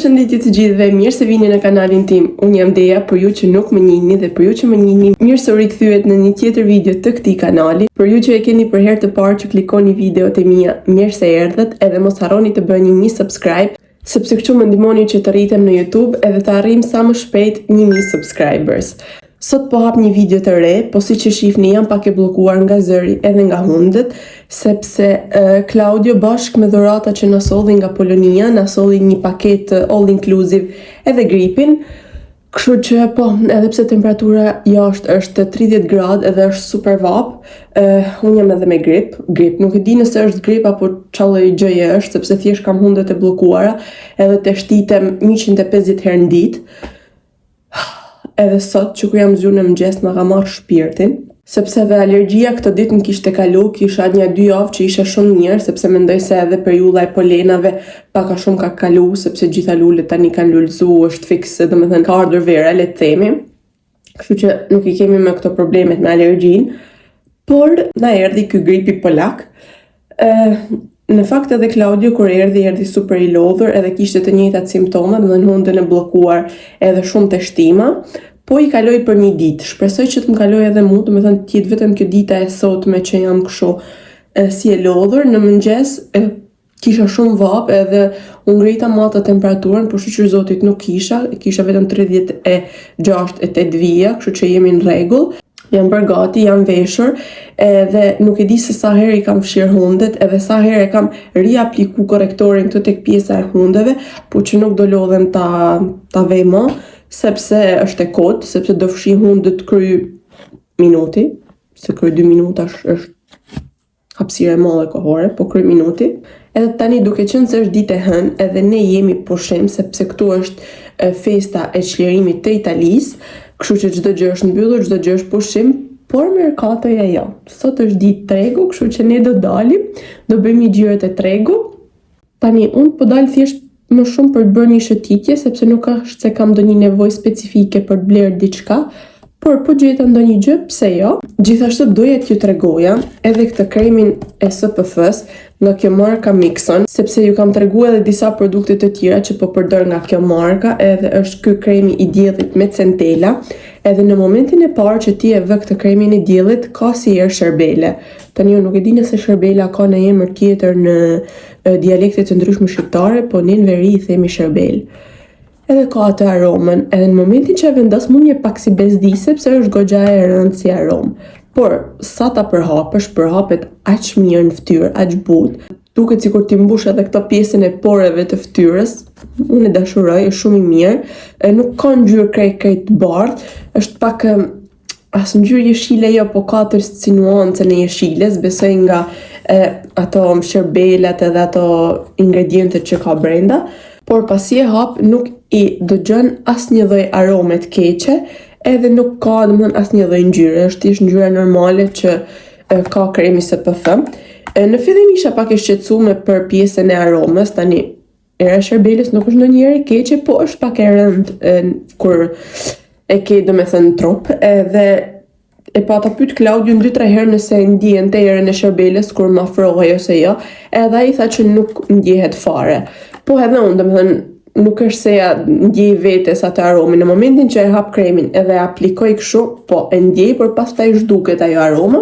Përshëndetje të gjithëve, mirë se vini në kanalin tim. Unë jam Deja, për ju që nuk më njihni dhe për ju që më njihni, mirë se u rikthyet në një tjetër video të këtij kanali. Për ju që e keni për herë të parë që klikoni videot e mia, mirë se erdhët, edhe mos harroni të bëni një subscribe, sepse kështu më ndihmoni që të rritem në YouTube edhe të arrijm sa më shpejt 1000 subscribers. Sot po hap një video të re, po si që shifni jam pak e blokuar nga zëri edhe nga hundët, sepse Claudio bashkë me dhurata që na solli nga Polonia, na solli një paket all inclusive edhe gripin, kështu që po, edhe pse temperatura jashtë është 30 gradë edhe është super vap, unë jam edhe me grip, nuk e di nëse është grip apo çfarë gjëje është, sepse thjesht kam hundët e bllokuara edhe të shtitem 150 herë në ditë. Edhe sot që ku jam zgjuar në mëngjes më ka marrë shpirtin, sepse dhe alergjia këtë ditë më kishte kalu, kisha 1-2 javë që isha shumë mirë, sepse mendoj se edhe periudha e polenave pak a shumë ka kalu, sepse gjitha lulet tani kanë lullzu, është fikse, domethënë ka ardhur vera, le të themi. Kështu që nuk i kemi me këto problemet me alergjinë, por na erdhi ky gripi polak. Në fakt edhe Claudio kur erdhi super i lodhur edhe kishte të njëjtat simptome, domethënë hundën e bllokuar edhe shumë të shtima, po i kaloi për një ditë. Shpresoj që të më kaloj edhe mua, domethënë të jetë vetëm kjo dita e sotme që jam kështu si e lodhur. Në mëngjes kisha shumë vap edhe u ngrita të temperaturën, por shqyr zotit nuk kisha vetëm 36-8 vija, kështu që jemi në rregull. Jam bërë gati, jam veshur, edhe nuk e di se sa herë i kam fshirë hundet, edhe sa herë e kam riapliku korektorin këtë tek pjesa e hundeve, po që nuk do lodhem ta vej më, sepse është e kotë, sepse do fshi hundet kry minuti, se kry 2 minuta është hapësira e madhe kohore, po kry minuti. Edhe tani duke qenë se është ditë e hënë, edhe ne jemi pushim, sepse këtu është festa e çlirimit të Italisë, kështu që çdo gjë është mbyllur, çdo gjë është pushim, por merkatoja jo. Sot është ditë tregu, kështu që ne do dalim, do bëjmë një xhirë të tregu. Tani unë po dal thjesht më shumë për të bërë një shëtitje, sepse nuk është se kam ndonjë nevojë specifike për të blerë diçka, por po gjeta ndonjë gjë, pse jo? Gjithashtu doja t'ju tregoja edhe këtë kremin e SPF-s nga kjo marka Mixon, sepse ju kam treguar edhe disa produkte të tjera që po përdor nga kjo marka, edhe është ky kremi i diellit me centela, edhe në momentin e parë që ti e vë këtë kremin e diellit ka si erë sherbele. Tani unë nuk e di nëse sherbela ka në emër tjetër në dialekte të ndryshme shqiptare, po ne në veri i themi sherbel. Edhe ka atë aromën, edhe në momentin që e vendos mu një pak si bezdi, sepse është goxha e rëndë si aromë. Por, sa ta përhapet aq mirë në fytyrë, aq butë. Duket sikur ti mbush edhe këtë pjesën e poreve të fytyrës. Unë e dashuroj, është shumë i mirë. Nuk ka ngjyrë krejt të bardhë, është pak as ngjyrë jeshile jo, po ka të si nuancën e jeshilës, besoj nga ato sherbelat edhe ato ingredientet që ka brenda. Por pasi e hap nuk i dëgjon asnjë lloj arome të keqe, edhe nuk ka domethënë asnjë lloj ngjyre, është thjesht ngjyra normale që ka kremi SPF. Në fillim isha pak e shqetësuar për pjesën e aromës, tani era e sherbelës nuk është ndonjëherë e keqe, po është pak e rëndë kur e ke domethënë trup, edhe e pata pyet Claudio 2-3 herë nëse ndjen të erën e sherbelës kur më afrohej ose jo, edhe ai tha që nuk ndjehet fare. Po edhe unë, domethënë, nuk është se ja ndjej vetes atë aromin. Në momentin që e hap kremin edhe e aplikoj kështu, po e ndjej, por pastaj zhduket ajo aroma.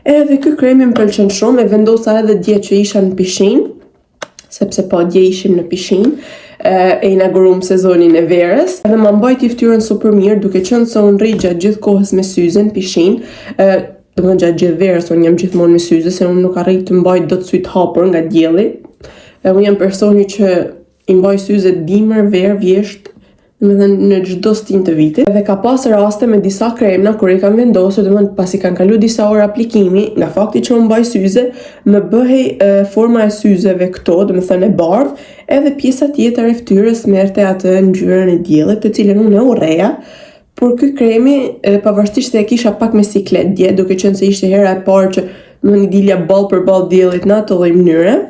Edhe ky kremi më pëlqen shumë, e vendosa edhe dje që isha në pishinë, sepse po dje ishim në pishinë, e inauguruam sezonin e verës, edhe më mbajti fytyrën super mirë, duke qenë se unë rri gjatë gjithë kohës me syze në pishinë, domethënë gjatë gjithë verës unë jam gjithmonë me syze, se unë nuk arrit të mbaj dot syt hapur nga dielli. Unë jam personi që i mbaj syze dimër, verë, vjesht, domethënë në çdo stin të vitit. Edhe ka pas raste me disa kremna kur i kam vendosur, domethënë pasi kanë kaluar disa orë aplikimi, nga fakti që unë mbaj syze, më bëhej forma e syzeve këto, domethënë e bardhë, edhe pjesa tjetër e fytyrës merrte atë ngjyrën e diellit, të cilën unë e urreja. Por ky kremi, pavarësisht se e kisha pak me siklet dje, duke qenë se ishte hera e parë që më dilja ball për ball diellit në atë lloj mënyre,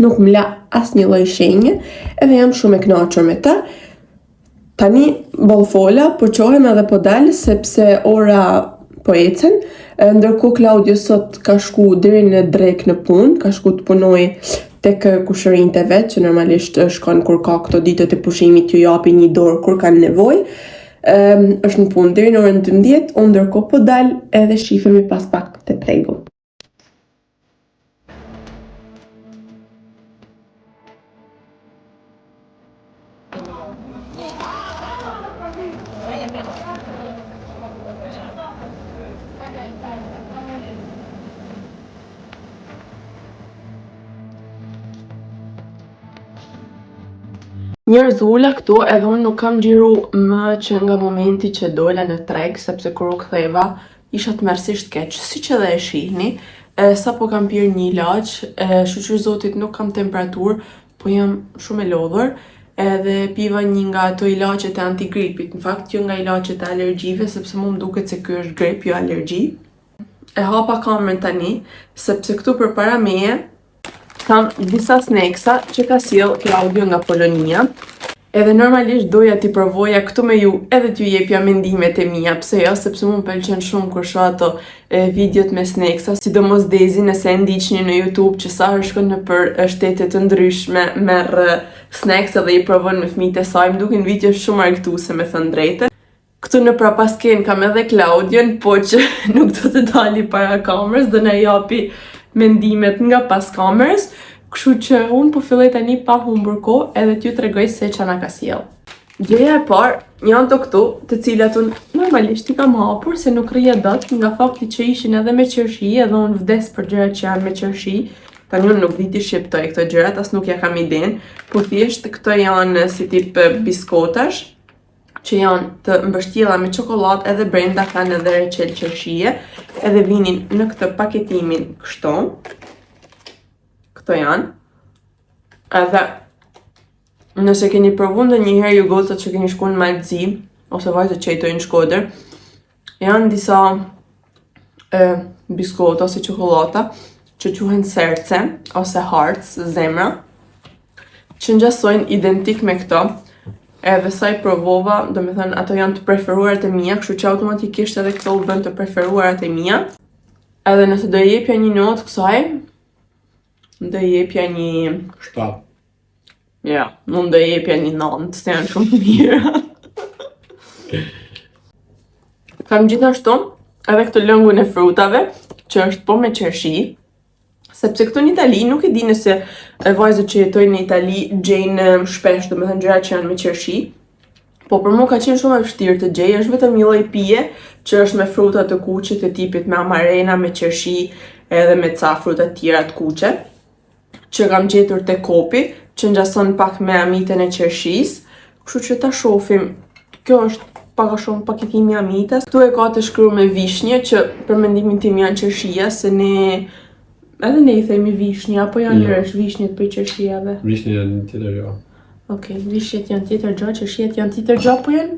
nuk më la asnjë lloj shenje, edhe jam shumë e kënaqur me të. Tani bollfola, po qohem edhe po dal, sepse ora po ecen, ndërkohë Claudio sot ka shku deri në drek në punë, ka shku të punoj tek kushërinjtë e vet, që normalisht shkon kur ka këto ditët e pushimit t'ju japi një dorë kur kanë nevojë. Është në punë deri në orën 12, unë ndërkohë po dal edhe shifemi pas pak te plegu. Njerëz ula këtu edhe unë nuk kam xhiru më që nga momenti që dola në treg, sepse kur u ktheva isha tmerrsisht keq, siç edhe e shihni. Sa po kam pirë një ilaç, shukër zotit nuk kam temperaturë, po jam shumë e lodhur, edhe piva një nga ato ilaçet e antigripit, në fakt jo nga ilaçet e alergjive, sepse mu më duket se ky është grip, jo alergji. E hapa kamerën tani, sepse këtu përpara meje kam disa snacksa që ka sjell Claudio nga Polonia. Edhe normalisht doja t'i provoja këtu me ju edhe t'ju jepja mendimet e mia, pse jo, sepse mu më pëlqen shumë kur shoh ato videot me snacksa, sidomos Dezi nëse e ndiqni në YouTube që sa herë shkon nëpër shtete të ndryshme, merr snacks edhe i provon me fëmijët e saj, më duken video shumë argëtuese me thënë drejtën. Këtu në prapasken kam edhe Claudion, po që nuk do të dali para kamerës, do na japi mendimet nga pas kamerës, kështu që unë po filloj tani pa humbur kohë edhe t'ju tregoj se ç'a na ka sjell. Gjëja e parë janë to këtu, të cilat unë normalisht i kam hapur se nuk rrija dot, nga fakti që ishin edhe me qershi, edhe unë vdes për gjërat që janë me qershi. Tani unë nuk di t'i shqiptoj këto gjërat, as nuk ja kam iden, po thjesht këto janë si tip biskotash, që janë të mbështjella me çokoladë, edhe brenda kanë edhe reçel qershie, edhe vinin në këtë paketimin kështu. Këto janë. Edhe nëse keni provu ndonjëherë ju gocat që keni shkuar në Malzi ose vajzat që jetojnë në Shkodër, janë disa biskota ose çokolata që quhen serce ose hearts, zemra, që ngjasojnë identik me këto. Edhe sa i provova, do me thënë, ato janë të preferuarat e mia, kështu që automatikisht edhe këto u bën të preferuarat e mia. Edhe nëse do i jepja një notë kësaj, do i jepja një 7. Ja, unë do i jepja një 9, se janë shumë mirë. Kam gjithashtu edhe këtë lëngun e frutave, që është po me qershi, sepse këtu në Itali nuk e di nëse vajzat që jetojnë në Itali gjejnë shpesh, domethënë gjëra që janë me qershi. Po për mua ka qenë shumë e vështirë të gjej, është vetëm një lloj pije që është me fruta të kuqe të tipit me amarena, me qershi, edhe me ca fruta të tjera të kuqe, që kam gjetur te Kopi, që ngjason pak me amitën e qershisë. Kështu që ta shohim. Kjo është pak a shumë paketimi i amitës. Ktu e ka të shkruar me vishnje, që për mendimin tim janë qershia, se edhe ne i themi vishnja, apo janë rresh vishnjet për qershijave? Vishnja janë tjetër gjë. Okej, vishjet janë tjetër gjë, qershijet janë tjetër gjë, po janë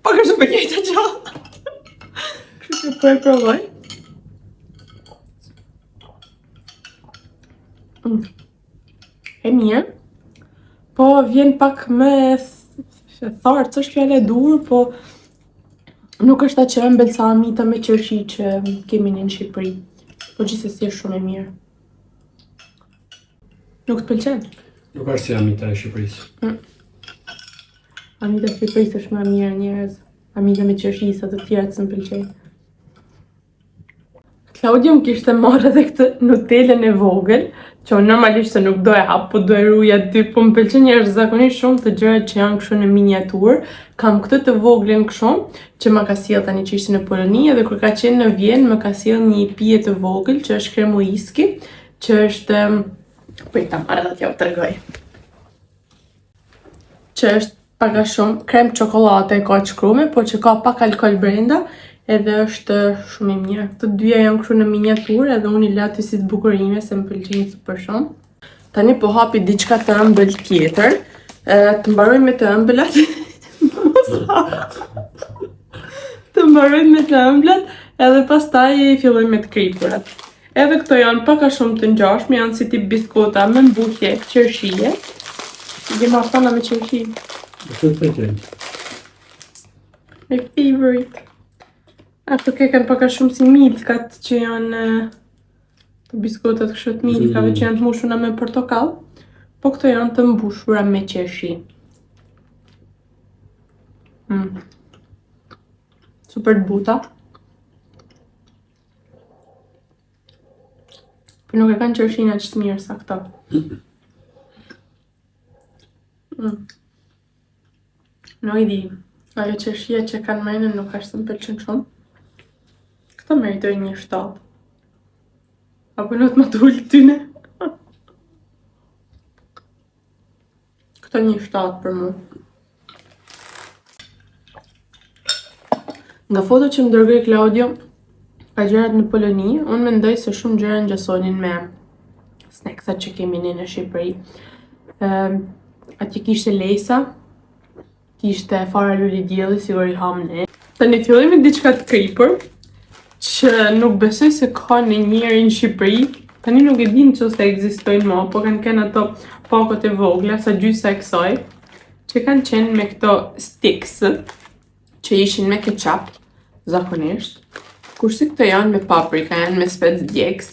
pak a shumë e njëjta gjë. Kështu që po e provoj. E mirë. Po vjen pak me thartë, është fjala e dur, po nuk është atë që ëmbël sa amita me qershi që kemi në Shqipëri. Po gjithsesi është shumë e mirë. Nuk të pëlqen? Nuk është si amita e Shqipërisë. Amita e Shqipërisë është më e mirë njerëz. Amita me qershi sa të tjerat s'm pëlqejnë. Claudio më kishte marrë edhe këtë Nutellën e vogël, që unë normalisht se nuk do e hap, po do e ruaj aty, po më pëlqen njerëz zakonisht shumë të gjërat që janë kështu në miniaturë. Kam këtë të voglën kështu, që ma ka sjell tani që ishte në Poloni, edhe kur ka qenë në Vjenë, më ka sjell një pije të vogël që është krem uiski, që është po i ta marrë dhe t'ja u tregoj. Që është pak a shumë krem çokoladë e ka shkruar, po që ka pak alkol brenda. Edhe është shumë i mirë. Të dyja janë kështu në miniaturë, edhe unë i lati si të bukurime, se më pëlqejnë super shumë. Tani po hapi diçka të ëmbël tjetër. Të mbaroj me të ëmbëlat. Të mbaroj me të ëmbëlat, edhe pastaj filloj me të kripurat. Edhe këto janë pak a shumë të ngjashme, janë si tip biskota me mbushje qershie. Dhe martona me qershi. Këtë të pëlqejnë. My favorite. Ato ke kanë pak a shumë si milkat që janë Të biskutet kështu të minikave që janë të mbushura me portokall, po këto janë të mbushura me qeshi. Super të buta. Por nuk e kanë qershina që të mirë sa këto. Nuk i di. Ajo qershia që kanë mrejnë nuk ashtë të më pëlqen shumë. Këto meritojnë një 7. Apo në të më të ullë tyne. Këto një 7 për mu. Nga foto që më dërgoj Claudio, ka gjërat në Poloni, unë mendoj se shumë gjëra ngjasonin me snacksat që kemi në Shqipëri. Atje kishte lejsa, kishte fara luli dielli, sigur i ham ne. Tani fillojmë diçka të kripur, që nuk besoj se ka në njëri në Shqipëri. Tani nuk e din që se ekzistojnë më, po kanë ato pakot e vogla, sa gjysa e kësaj, që kanë qenë me këto sticks, që ishin me ketchup, zakonisht. Kurse këto janë me paprika, janë me spec djegës,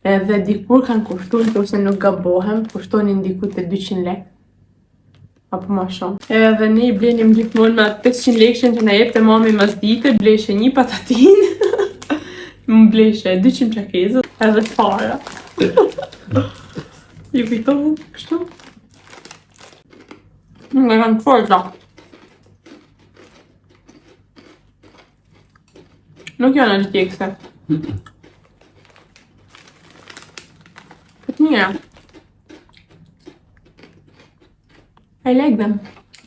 edhe dikur kanë kushtuar, kurse nuk gabohem, kushtonin diku te 200 lekë. Apo ma shumë. Edhe ne i blenim gjithmonë me atë 500 lekëshen që na jepte mami mas dite, bleshe një patatin, më bleshe 200 çakezë, edhe fara. Ju kujtohen kështu? Nga kanë forta. Nuk janë aq djegëse. Këtë mira. I like them.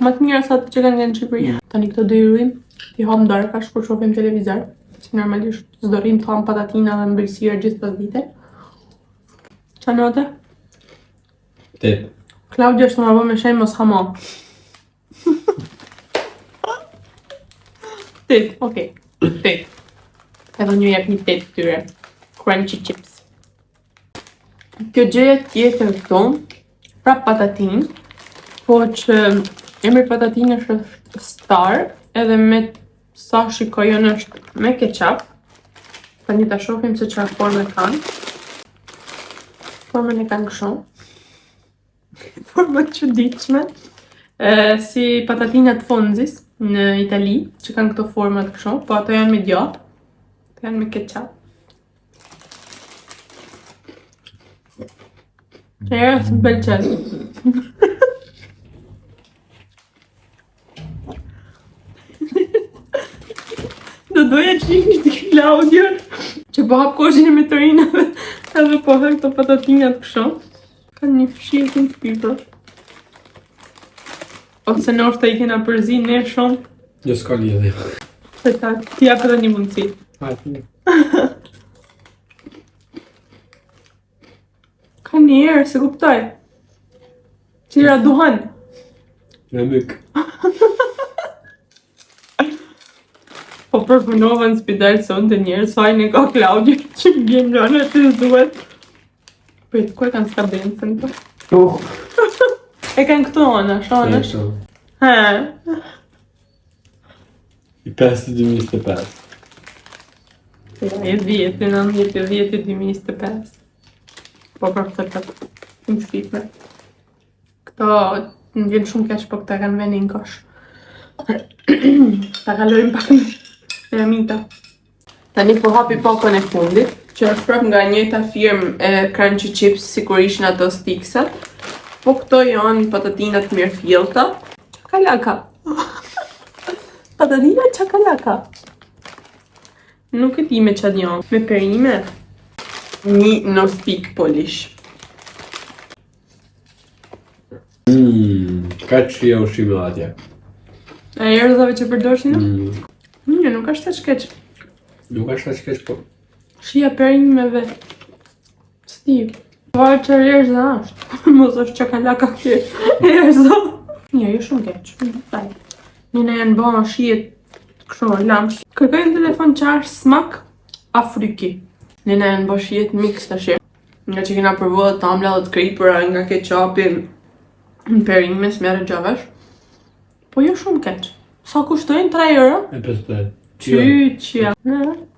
Më të mira sa të që kanë nga në Shqipëri. Tani këto do i ruim, t'i ham darkash kur shohim televizor. Si normalisht s'do rrim të ham patatina dhe mbëlsira gjithë pas dite. Qa note? 8. Claudia është të më bë me shenjë mos hamo. 8, okej. 8. Edhe një jep një 8 këtyre. Crunchy chips. Kjo gjëja tjetër këtu, prap patatin, po që emri patatin është Star, edhe me sa shikojon është me ketchup. Tani ta shohim se çfarë forme kanë. Formën e kanë kështu. Forma të çuditshme. Si patatinat Fonzis në Itali, që kanë këto format kështu, po ato janë me djathë. Ato janë me ketchup. Së më pëlqen. Do doja që ishte Claudio, që po hap koshin e metorinave, edhe po hap këto patatinat kështu. Kanë një fshirë të pipër. Ose nështë i kena përzi ne shumë. Jo s'ka lidhje. Se ta t'i jap edhe një mundësi. Hajde. Ka një herë, se kuptoj. Qira duhan. Me myk. Po përpunova në spital sonte njerë, sajnë e ka Claudio që më bjen nga në të duhet. Prit, ku e kanë skadencën të? E kanë këto anash, anash? Ha. I 5-2025. Ja, e 10, 90, 10, 2025. Po për këtë të më shpifme. Këto në vjen shumë keq, po këta kanë venin kosh. Ta kalojmë pak me amita. Tani po hapi pakon e fundit, që është prap nga njëjta firmë e Crunchy Chips, sikur ishin ato sticksat. Po këto janë patatinat mirë fjellta. Çakalaka. Patatina çakalaka. Nuk e di me çfarë janë. Me perime. Një no stick polish. Ka që shia ushqime atje. E erëzave që përdoshin? Nuk është të shkeq. Nuk është të keq, po. Shia perimeve. Sti. Varë që erëza është. Mos është çakalaka kjo. Erëza. Jo, jo shumë keq. Njëna janë bëma shiet kështu lamsh. Kërkoj në telefon që është smak afriki. Njëna janë bë shiet mix tash. Nga që kena përvu dhe tamla dhe të kripëra nga ketchupin në perime, s'merre gjavash. Po jo shumë keq. Sa kushtojnë 3 euro? E 50. Qyqja.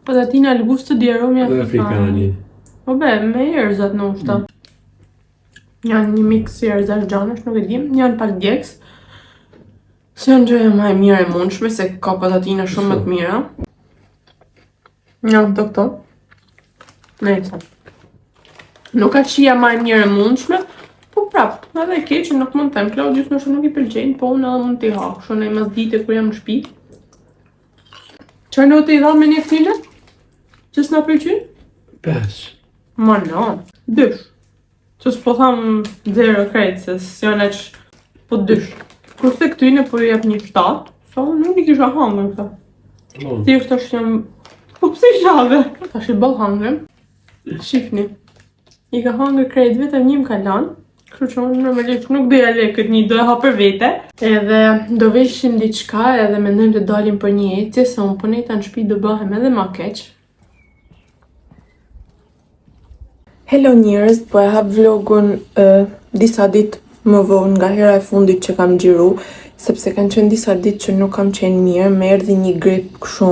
Patatina al gusto di aromi Afrikani. Po be, me erëzat në ushta. Janë një mix si erëzash gjanësh, nuk e dim. Janë pak djeks. Se janë gjëja më e mirë e mundshme, se ka patatina shumë më të mira. Janë këto. Nejse. Nuk ka qia më e mirë e mundshme, po prap, edhe e keqë nuk mund të them. Claudius nështë nuk i pëlqejnë, po unë edhe mund t'i ha. Kështu në i masdite kur jam në shtëpi. Çfarë note i dha me një këtine? Që s'na pëlqyn? 5. Ma no, 2. Që s'po tham 0 krejt, se s'janë eq po 2. Kurse këtyne po i jep një 7, sa nuk i kisha hangër këta. Thjesht është jam... Po pse i shave? Tash i bëll hangër. Shifni. I ka hangër krejt vetëm një më ka lanë. Kështu që unë normalisht nuk doja le këtë një, doja ha për vete. Edhe do veshim diçka edhe mendojmë të dalim për një ecje, se unë puneta në shtëpi do bëhem edhe ma keq. Hello njerëz, po e hap vlogun disa ditë më vonë nga hera e fundit që kam xhiru, sepse kanë qenë disa ditë që nuk kam qenë mirë, më erdhi një grip kështu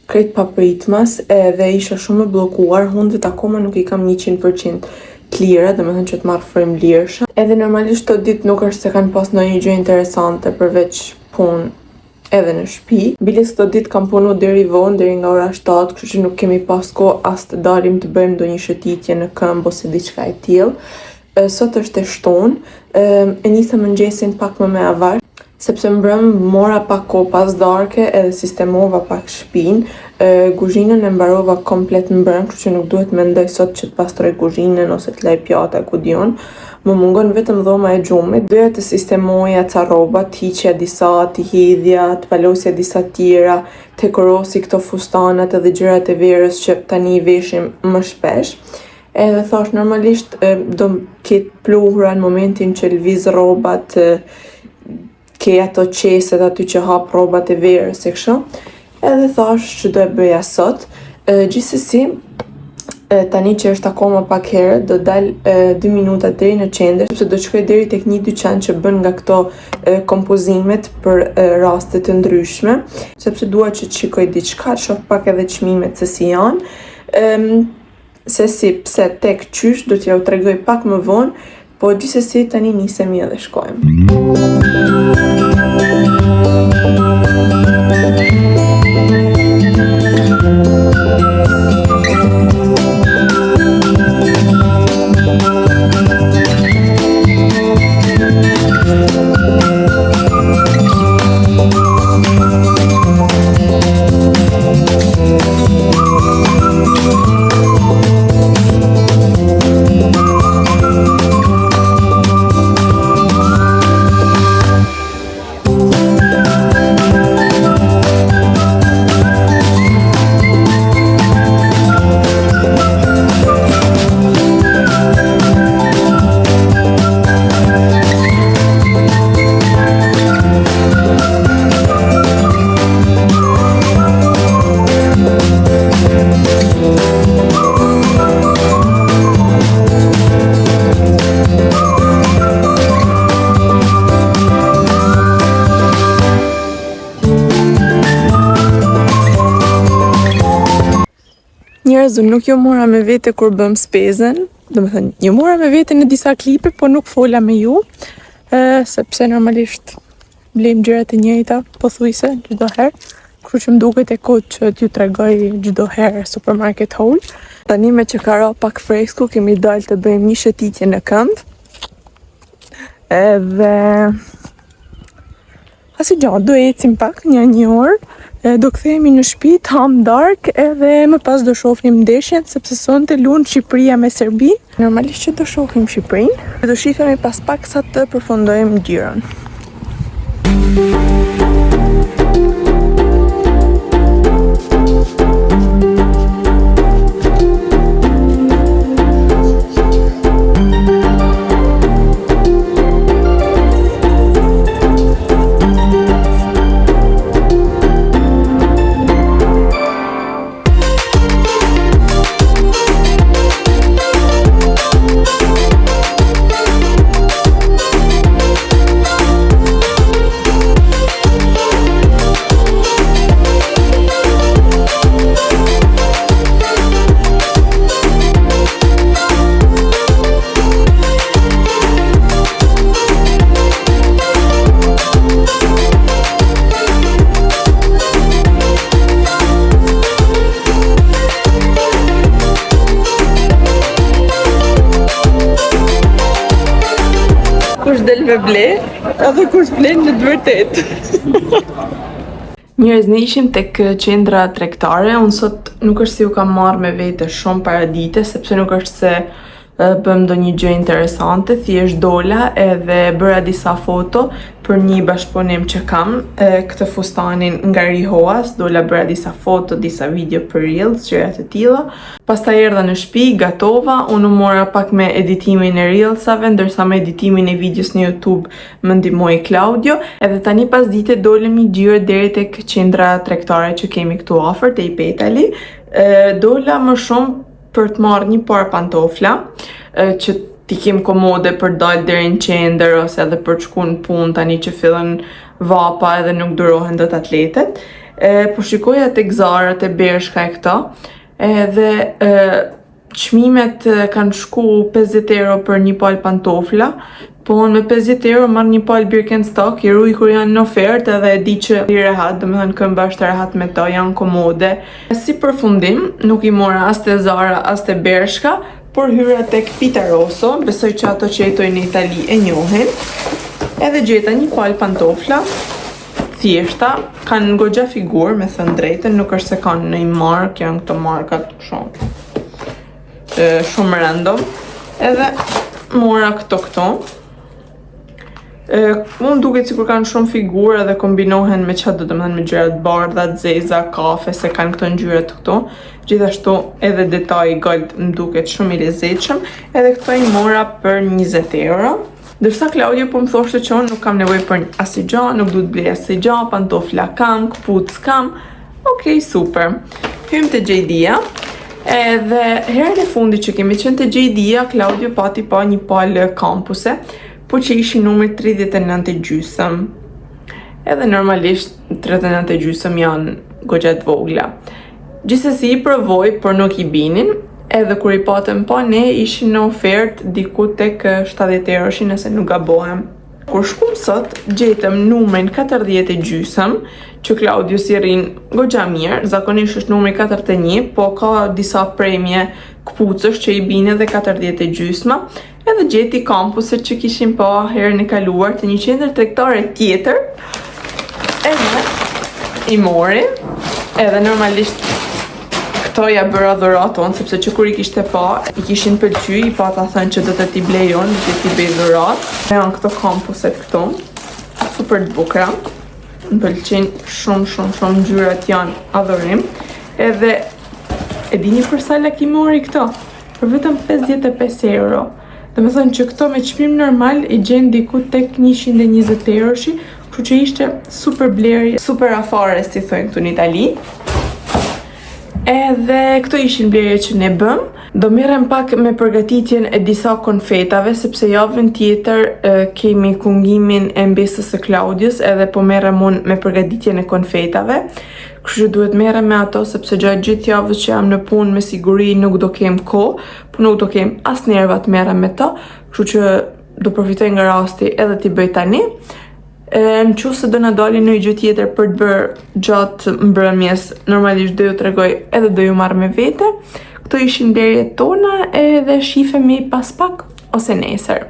krejt papritmas edhe isha shumë e bllokuar, hundet akoma nuk i kam 100% të lira, domethënë që të marr frym lirshë. Edhe normalisht të ditë nuk është se kanë pas ndonjë gjë interesante përveç punë edhe në shtëpi. Biles këto ditë kam punu deri vonë, deri nga ora 7, kështu që nuk kemi pas kohë as të dalim të bëjmë ndonjë shëtitje në këmbë ose diçka e tillë. Sot është e shtunë, e nisa mëngjesin pak më me avar, sepse mbrëm mora pak kohë pas darke edhe sistemova pak shtëpinë. Kuzhinën e mbarova komplet mbrëm, kështu që nuk duhet mendoj sot që të pastroj kuzhinën ose të laj pjata ku dion. Më mungon vetëm dhoma e xhumit. Doja të sistemoja ca rroba, të hiqja disa, të hidhja, të palosja disa tjera, të dekorosi këto fustanat edhe gjërat e verës që tani i veshim më shpesh. Edhe thash normalisht do ketë pluhura në momentin që lviz rrobat, ke ato qeset aty që hap rrobat e verës e kështu. Edhe thash që do e bëja sot. Gjithsesi, tani që është akoma pak herë, do dal 2 minuta deri në qendër, sepse do shkoj deri tek një dyqan që bën nga këto kompozimet për raste të ndryshme, sepse dua që të shikoj diçka, shoh pak edhe çmimet se si janë. Se si pse tek qysh do t'ja u tregoj pak më vonë, po gjithsesi tani nisemi edhe shkojmë. Njerëz, unë nuk jo mora me vete kur bëm spezën, domethënë, jo mora me vete në disa klipe, po nuk fola me ju, sepse normalisht blejmë gjërat e njëjta, pothuajse çdo herë, kështu që më duket e kohë që t'ju tregoj çdo herë supermarket haul. Tani me që ka ra pak fresku, kemi dalë të bëjmë një shëtitje në këmbë. Edhe asi gjatë, do ecim pak një orë. Do kthehemi në shtëpi, të ham dark edhe më pas do shohim ndeshjen, sepse sonte luan Shqipëria me Serbinë. Normalisht që do shohim Shqipërinë. Do shihemi pas pak sa të përfundojmë gjirën. me ble, edhe kush blen në të vërtet. Njerëz, ne ishim tek qendra tregtare, unë sot nuk është si u kam marrë me vete shumë paradite, sepse nuk është se bëm ndonjë gjë interesante, thjesht dola edhe bëra disa foto për një bashkëpunim që kam, këtë fustanin nga Rihoas, dola bëra disa foto, disa video për Reels, gjëra të tilla. Pastaj erdha në shtëpi, gatova, unë u mora pak me editimin e Reelsave, ndërsa me editimin e videos në YouTube më ndihmoi Claudio, edhe tani pas dite dolemi gjyrë deri tek qendra tregtare që kemi këtu afër te Ipetali. Dola më shumë për të marrë një par pantofla, që t'i kem komode për dalë deri në qendër ose edhe për të shkuar në punë tani që fillen vapa edhe nuk durohen dot atletet. Po shikoja tek Zara, te Bershka e këto, edhe çmimet kanë shku 50 euro për një palë pantofla, po me 50 euro marr një palë Birkenstock, i ruj kur janë në ofertë edhe e di që i rehat, domethënë këmbë është rehat me to, janë komode. Si përfundim, nuk i mora as te Zara, as te Bershka, por hyra tek Pita Rosso, besoj që ato që jetojnë në Itali e njohin, edhe gjeta një palë pantofla, thjeshta, kanë goxha figurë, me thënë drejtën, nuk është se kanë në i markë, janë këto markat shumë random, edhe mora këto. Unë duket sikur kanë shumë figurë edhe kombinohen me çfarë do të thënë me gjëra të bardha, të zeza, kafe, se kanë këto ngjyra të këto. Gjithashtu edhe detaji gold më duket shumë i lezetshëm, edhe këto i mora për 20 euro. Ndërsa Claudio po më thoshte që unë nuk kam nevojë për asnjë gjë, nuk duhet blej asnjë gjë, pantofla kam, këpucë kam. Okej, super. Hym te JD-ja. Edhe herën e fundit që kemi qenë te JD-ja, Claudio pati pa një palë kampuse, po që ishin numër 39.5. Edhe normalisht 39.5 janë goxha të vogla. Gjithsesi i provoj, por nuk i binin, edhe kur i patëm pa ne ishin në ofertë diku tek 70 euro nëse nuk gabohem. Kur shkum sot, gjetëm numrin 40.5, që Claudio si rrin goxha mirë, zakonisht është numri 41, po ka disa premje këpucësh që i bine dhe 40.5, edhe gjeti kampuset që kishim pa herën e kaluar të një qendër tregtare tjetër, edhe i mori, edhe normalisht këto ja bëra dhuraton, sepse që kur i kishte pa, i kishin pëlqy, i pata thënë që do të t'i blejon, do të t'i bëj dhurat. Janë këto kampuset këto, super të bukra, më pëlqejnë shumë ngjyrat janë adhurim, edhe e dini për sa lek i mori këto? Për vetëm 55 euro. Dhe me thënë që këto me çmim normal i gjen diku tek 120 euroshi, kështu që ishte super blerje, super afare si thojnë këtu në Itali. Edhe këto ishin blerje që ne bëm. Do merrem pak me përgatitjen e disa konfetave, sepse javën tjetër kemi kungimin e mbesës së Claudios, edhe po merrem unë me përgatitjen e konfetave. Kështu që duhet merrem me ato, sepse gjatë gjithë javës që jam në punë me siguri nuk do kem kohë, po nuk do kem as nerva të merrem me to, kështu që do përfitoj nga rasti edhe t'i bëj tani. Në qoftë se do na dali në gjë tjetër për të bërë gjatë mbrëmjes, normalisht do ju tregoj edhe do ju marr me vete. Këto ishin blerjet tona edhe shifemi pas pak ose nesër.